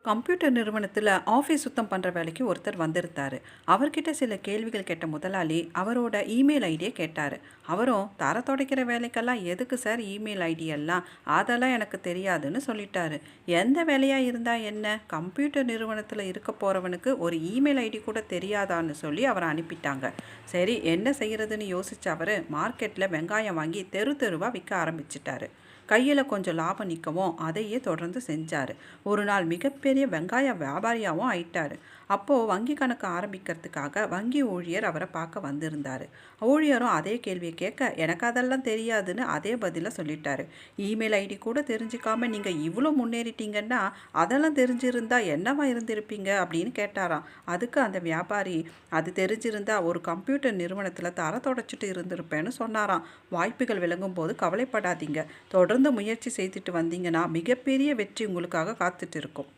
Computer நிறுவனத்தில் office சுத்தம் பண்ணுற வேலைக்கு ஒருத்தர் வந்திருந்தார். அவர்கிட்ட சில கேள்விகள் கேட்ட முதலாளி அவரோட இமெயில் ஐடியை கேட்டார். அவரும் தர துடைக்கிற வேலைக்கெல்லாம் எதுக்கு சார் இமெயில் ஐடி எல்லாம், அதெல்லாம் எனக்கு தெரியாதுன்னு சொல்லிட்டாரு. எந்த வேலையாக இருந்தால் என்ன, கம்ப்யூட்டர் நிறுவனத்தில் இருக்க போகிறவனுக்கு ஒரு இமெயில் ஐடி கூட தெரியாதான்னு சொல்லி அவரை அனுப்பிட்டாங்க. சரி, என்ன செய்கிறதுன்னு யோசிச்ச அவர் மார்க்கெட்டில் வெங்காயம் வாங்கி தெரு தெருவாக விற்க ஆரம்பிச்சிட்டாரு. கையில் கொஞ்சம் லாபம் நிற்கவும் அதையே தொடர்ந்து செஞ்சார். ஒரு நாள் மிகப்பெரிய வெங்காய வியாபாரியாகவும் ஆயிட்டார். அப்போது வங்கி கணக்கு ஆரம்பிக்கிறதுக்காக வங்கி ஊழியர் அவரை பார்க்க வந்திருந்தார். ஊழியரும் அதே கேள்வியை கேட்க எனக்கு அதெல்லாம் தெரியாதுன்னு அதே பதிலை சொல்லிட்டாரு. இமெயில் ஐடி கூட தெரிஞ்சுக்காம நீங்கள் இவ்வளோ முன்னேறிட்டீங்கன்னா அதெல்லாம் தெரிஞ்சிருந்தா என்னவா இருந்திருப்பீங்க அப்படின்னு கேட்டாராம். அதுக்கு அந்த வியாபாரி, அது தெரிஞ்சிருந்தா ஒரு கம்ப்யூட்டர் நிறுவனத்தில் தர தொடச்சிட்டு இருந்திருப்பேன்னு சொன்னாராம். வாய்ப்புகள் விளங்கும் போது கவலைப்படாதீங்க, தொடர்ந்து முயற்சி செய்துட்டு வந்தீங்கன்னா மிகப்பெரிய வெற்றி உங்களுக்காக காத்துட்டு இருக்கும்.